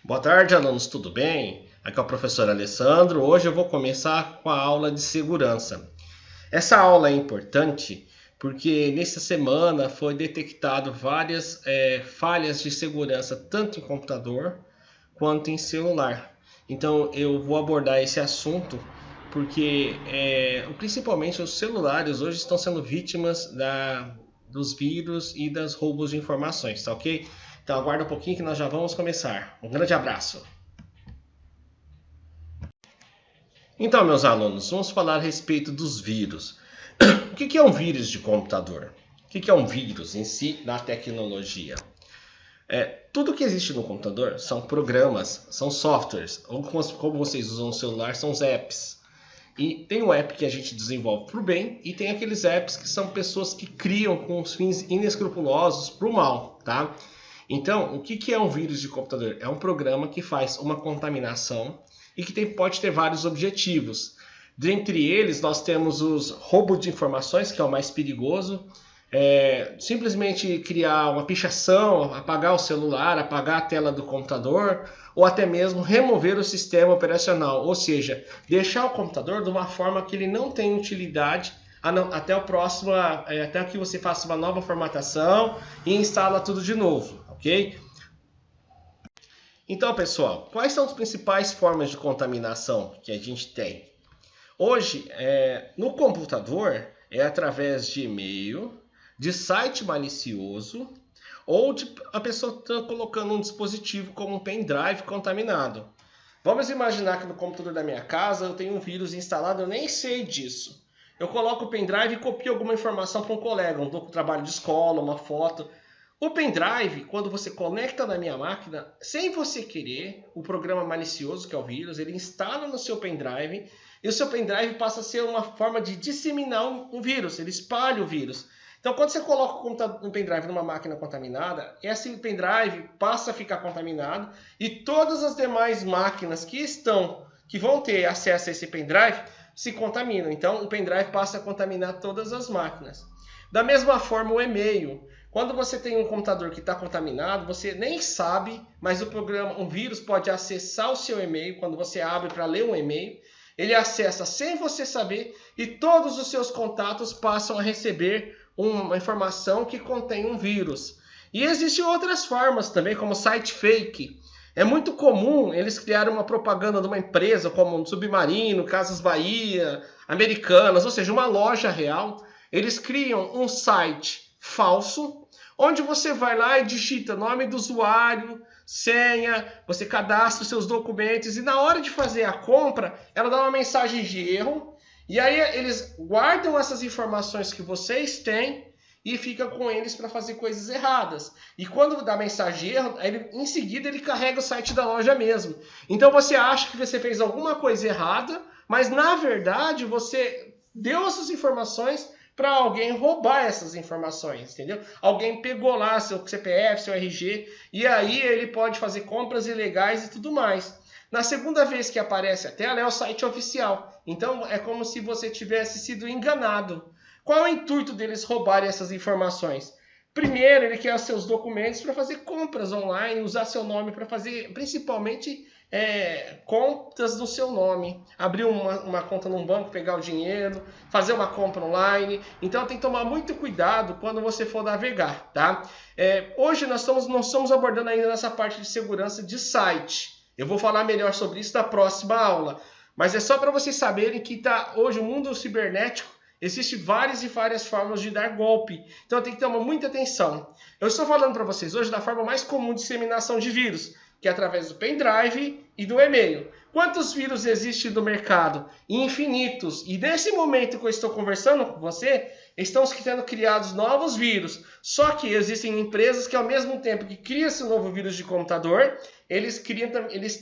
Boa tarde, alunos, tudo bem? Aqui é o professor Alessandro. Hoje eu vou começar com a aula de segurança. Essa aula é importante porque nessa semana foi detectado várias falhas de segurança, tanto em computador quanto em celular. Então eu vou abordar esse assunto porque principalmente os celulares hoje estão sendo vítimas dos vírus e das roubos de informações, tá ok? Então aguarda um pouquinho que nós já vamos começar. Um grande abraço. Então, meus alunos, vamos falar a respeito dos vírus. O que é um vírus de computador? O que é um vírus em si na tecnologia? Tudo que existe no computador são programas, são softwares, ou como vocês usam no celular, são os apps. E tem o app que a gente desenvolve para o bem e tem aqueles apps que são pessoas que criam com os fins inescrupulosos para o mal, tá? Então, o que é um vírus de computador? É um programa que faz uma contaminação e que pode ter vários objetivos. Dentre eles, nós temos os roubos de informações, que é o mais perigoso. Simplesmente criar uma pichação, apagar o celular, apagar a tela do computador, ou até mesmo remover o sistema operacional, ou seja, deixar o computador de uma forma que ele não tem utilidade até que você faça uma nova formatação e instala tudo de novo, ok? Então, pessoal, quais são as principais formas de contaminação que a gente tem? Hoje, no computador, é através de e-mail, de site malicioso, ou de a pessoa está colocando um dispositivo como um pendrive contaminado. Vamos imaginar que no computador da minha casa eu tenho um vírus instalado, eu nem sei disso. Eu coloco o pendrive e copio alguma informação para um colega, um trabalho de escola, uma foto. O pendrive, quando você conecta na minha máquina, sem você querer, o programa malicioso, que é o vírus, ele instala no seu pendrive e o seu pendrive passa a ser uma forma de disseminar um vírus, ele espalha o vírus. Então, quando você coloca um pendrive numa máquina contaminada, esse pendrive passa a ficar contaminado e todas as demais máquinas que vão ter acesso a esse pendrive se contaminam. Então, o pendrive passa a contaminar todas as máquinas. Da mesma forma, o e-mail. Quando você tem um computador que está contaminado, você nem sabe, mas um vírus pode acessar o seu e-mail quando você abre para ler um e-mail. Ele acessa sem você saber e todos os seus contatos passam a receber uma informação que contém um vírus. E existem outras formas também, como site fake. É muito comum eles criarem uma propaganda de uma empresa, como um Submarino, Casas Bahia, Americanas, ou seja, uma loja real. Eles criam um site falso, onde você vai lá e digita nome do usuário, senha, você cadastra os seus documentos e na hora de fazer a compra, ela dá uma mensagem de erro e aí eles guardam essas informações que vocês têm e fica com eles para fazer coisas erradas. E quando dá mensagem de erro, em seguida ele carrega o site da loja mesmo. Então você acha que você fez alguma coisa errada, mas na verdade você deu essas informações para alguém roubar essas informações, entendeu? Alguém pegou lá seu CPF, seu RG, e aí ele pode fazer compras ilegais e tudo mais. Na segunda vez que aparece a tela é o site oficial. Então é como se você tivesse sido enganado. Qual é o intuito deles roubarem essas informações? Primeiro, ele quer os seus documentos para fazer compras online, usar seu nome para fazer, principalmente, contas no seu nome. Abrir uma conta num banco, pegar o dinheiro, fazer uma compra online. Então tem que tomar muito cuidado quando você for navegar, tá? Hoje nós não estamos abordando ainda nessa parte de segurança de site. Eu vou falar melhor sobre isso na próxima aula. Mas é só para vocês saberem que hoje o mundo cibernético existem várias e várias formas de dar golpe. Então tem que tomar muita atenção. Eu estou falando para vocês hoje da forma mais comum de disseminação de vírus, que é através do pendrive e do e-mail. Quantos vírus existem no mercado? Infinitos. E nesse momento que eu estou conversando com você, estão sendo criados novos vírus. Só que existem empresas que ao mesmo tempo que cria esse novo vírus de computador, eles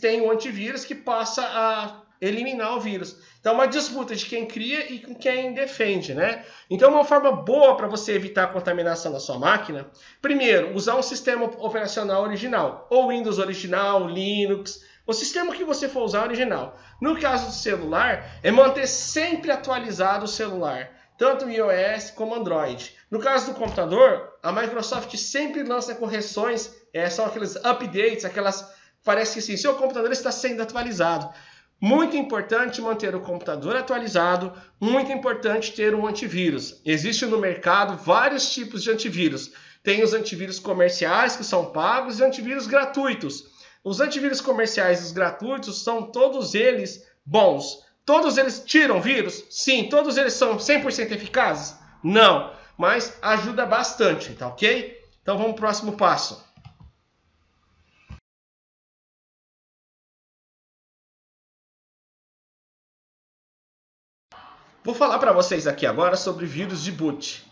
têm um antivírus que passa a eliminar o vírus. Então é uma disputa de quem cria e com quem defende, né? Então uma forma boa para você evitar a contaminação da sua máquina, primeiro, usar um sistema operacional original, ou Windows original, Linux, o sistema que você for usar original. No caso do celular, é manter sempre atualizado o celular, tanto iOS como Android. No caso do computador, a Microsoft sempre lança correções, são aqueles updates, aquelas parece que sim, seu computador está sendo atualizado. Muito importante manter o computador atualizado, muito importante ter um antivírus. Existe no mercado vários tipos de antivírus. Tem os antivírus comerciais, que são pagos, e antivírus gratuitos. Os antivírus comerciais e os gratuitos são todos eles bons. Todos eles tiram vírus? Sim. Todos eles são 100% eficazes? Não. Mas ajuda bastante, tá ok? Então vamos para o próximo passo. Vou falar para vocês aqui agora sobre vírus de boot.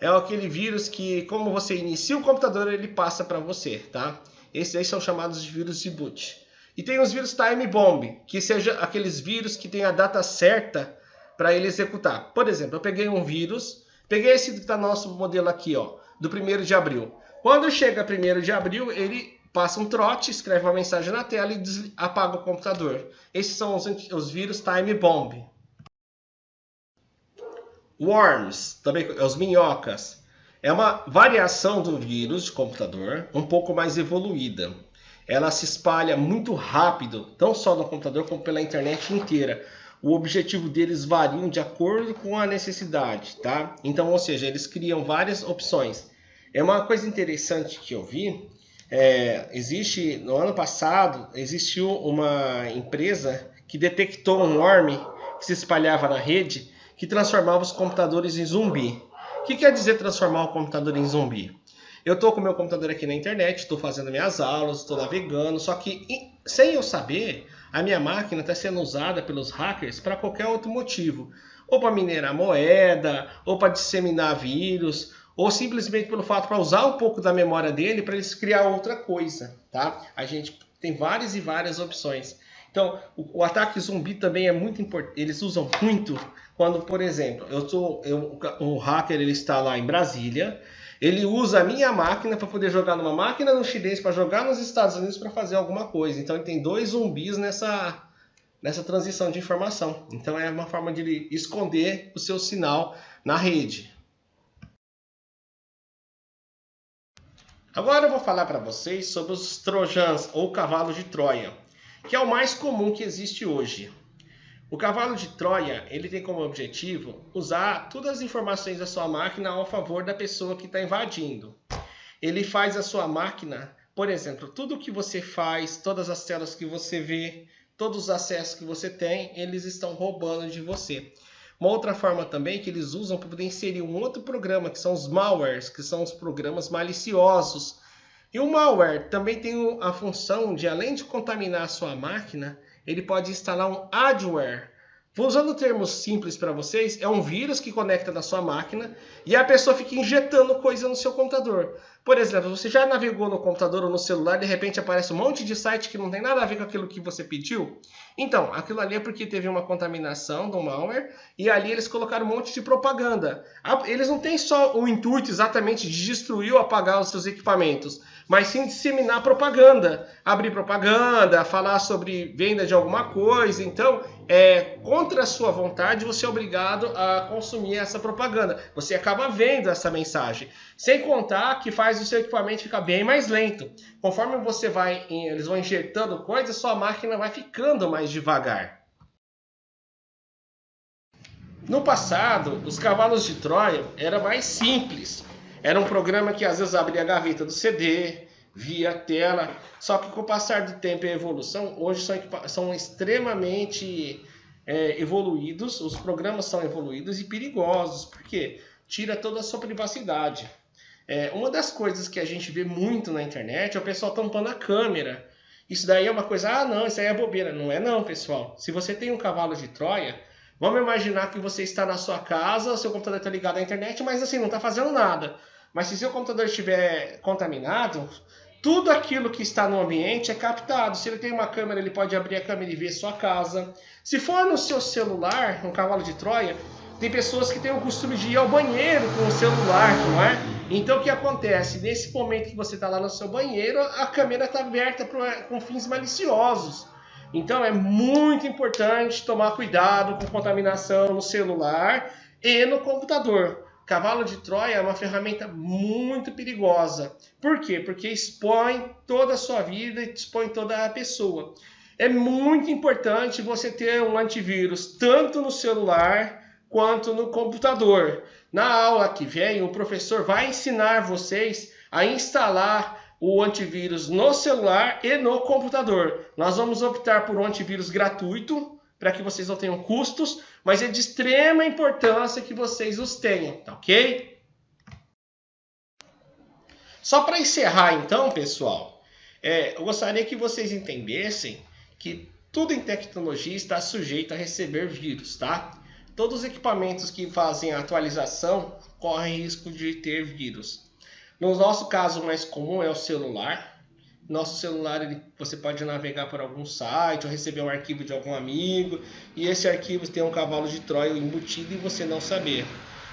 É aquele vírus que, como você inicia o computador, ele passa para você, tá? Esses aí são chamados de vírus de boot. E tem os vírus time bomb, que seja aqueles vírus que tem a data certa para ele executar. Por exemplo, eu peguei um vírus, peguei esse que está no nosso modelo aqui, ó, do 1º de abril. Quando chega 1º de abril, ele passa um trote, escreve uma mensagem na tela e apaga o computador. Esses são os vírus time bomb. Worms, também os minhocas, é uma variação do vírus de computador, um pouco mais evoluída. Ela se espalha muito rápido, não só no computador, como pela internet inteira. O objetivo deles varia de acordo com a necessidade, tá? Então, ou seja, eles criam várias opções. É uma coisa interessante que eu vi, no ano passado, existiu uma empresa que detectou um worm que se espalhava na rede, que transformava os computadores em zumbi. O que quer dizer transformar o computador em zumbi? Eu estou com o meu computador aqui na internet, estou fazendo minhas aulas, estou navegando, só que sem eu saber, a minha máquina está sendo usada pelos hackers para qualquer outro motivo. Ou para minerar moeda, ou para disseminar vírus, ou simplesmente pelo fato para usar um pouco da memória dele para eles criar outra coisa, tá? A gente tem várias e várias opções. Então, o ataque zumbi também é muito importante. Eles usam muito quando, por exemplo, o hacker ele está lá em Brasília, ele usa a minha máquina para poder jogar numa máquina no chinês, para jogar nos Estados Unidos para fazer alguma coisa. Então, ele tem 2 zumbis nessa transição de informação. Então, é uma forma de ele esconder o seu sinal na rede. Agora eu vou falar para vocês sobre os trojans ou cavalo de Troia, que é o mais comum que existe hoje. O cavalo de Troia, ele tem como objetivo usar todas as informações da sua máquina ao favor da pessoa que está invadindo. Ele faz a sua máquina, por exemplo, tudo que você faz, todas as telas que você vê, todos os acessos que você tem, eles estão roubando de você. Uma outra forma também que eles usam para poder inserir um outro programa, que são os malwares, que são os programas maliciosos. E o malware também tem a função de, além de contaminar a sua máquina, ele pode instalar um adware. Usando termos simples para vocês, é um vírus que conecta na sua máquina e a pessoa fica injetando coisa no seu computador. Por exemplo, você já navegou no computador ou no celular, de repente aparece um monte de site que não tem nada a ver com aquilo que você pediu? Então, aquilo ali é porque teve uma contaminação do malware e ali eles colocaram um monte de propaganda. Eles não têm só o intuito exatamente de destruir ou apagar os seus equipamentos, mas sim disseminar propaganda, abrir propaganda, falar sobre venda de alguma coisa. Então, contra a sua vontade, você é obrigado a consumir essa propaganda. Você acaba vendo essa mensagem. Sem contar que faz o seu equipamento ficar bem mais lento. Conforme eles vão injetando coisas, sua máquina vai ficando mais devagar. No passado, os cavalos de Troia era mais simples. Era um programa que às vezes abria a gaveta do CD, via a tela. Só que com o passar do tempo e a evolução, hoje são extremamente evoluídos. Os programas são evoluídos e perigosos. Por quê? Tira toda a sua privacidade. Uma das coisas que a gente vê muito na internet é o pessoal tampando a câmera. Isso daí é uma coisa, não, isso aí é bobeira. Não é não, pessoal. Se você tem um cavalo de Troia, vamos imaginar que você está na sua casa, seu computador está ligado à internet, mas assim, não está fazendo nada. Mas se seu computador estiver contaminado, tudo aquilo que está no ambiente é captado. Se ele tem uma câmera, ele pode abrir a câmera e ver sua casa. Se for no seu celular, um cavalo de Troia, tem pessoas que têm o costume de ir ao banheiro com o celular, não é? Então o que acontece? Nesse momento que você está lá no seu banheiro, a câmera está aberta com fins maliciosos. Então é muito importante tomar cuidado com contaminação no celular e no computador. cavalo de Troia é uma ferramenta muito perigosa. Por quê? Porque expõe toda a sua vida e expõe toda a pessoa. É muito importante você ter um antivírus tanto no celular quanto no computador. Na aula que vem, o professor vai ensinar vocês a instalar o antivírus no celular e no computador. Nós vamos optar por um antivírus gratuito, para que vocês não tenham custos, mas é de extrema importância que vocês os tenham, tá ok? Só para encerrar então, pessoal, eu gostaria que vocês entendessem que tudo em tecnologia está sujeito a receber vírus, tá? Todos os equipamentos que fazem a atualização correm risco de ter vírus. No nosso caso mais comum é o celular. Nosso celular, você pode navegar por algum site ou receber um arquivo de algum amigo e esse arquivo tem um cavalo de Troia embutido e você não saber.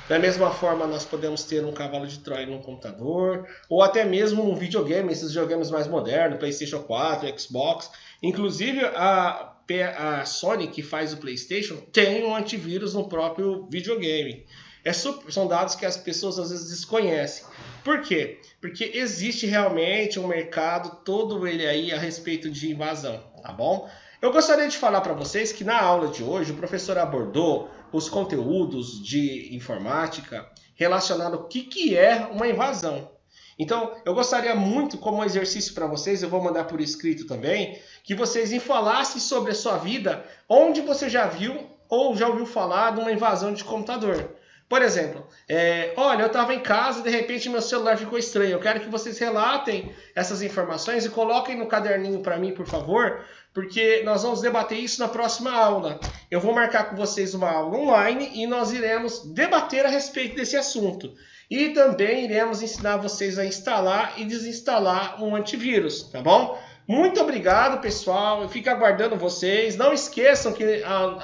Da mesma forma, nós podemos ter um cavalo de Troia no computador ou até mesmo no videogame, esses videogames mais modernos, PlayStation 4, Xbox. Inclusive, a Sony, que faz o PlayStation, tem um antivírus no próprio videogame. São dados que as pessoas às vezes desconhecem. Por quê? Porque existe realmente um mercado todo ele aí a respeito de invasão, tá bom? Eu gostaria de falar para vocês que na aula de hoje o professor abordou os conteúdos de informática relacionados ao que é uma invasão. Então, eu gostaria muito, como exercício para vocês, eu vou mandar por escrito também, que vocês me falassem sobre a sua vida, onde você já viu ou já ouviu falar de uma invasão de computador. Por exemplo, olha, eu estava em casa e de repente meu celular ficou estranho. Eu quero que vocês relatem essas informações e coloquem no caderninho para mim, por favor, porque nós vamos debater isso na próxima aula. Eu vou marcar com vocês uma aula online e nós iremos debater a respeito desse assunto. E também iremos ensinar vocês a instalar e desinstalar um antivírus, tá bom? Muito obrigado, pessoal. Eu fico aguardando vocês. Não esqueçam que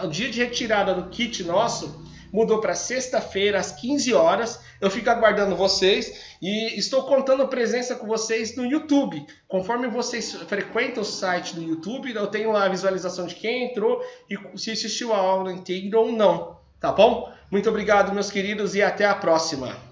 o dia de retirada do kit nosso mudou para sexta-feira, às 15 horas. Eu fico aguardando vocês e estou contando presença com vocês no YouTube. Conforme vocês frequentam o site do YouTube, eu tenho lá a visualização de quem entrou e se assistiu a aula inteira ou não. Tá bom? Muito obrigado, meus queridos, e até a próxima.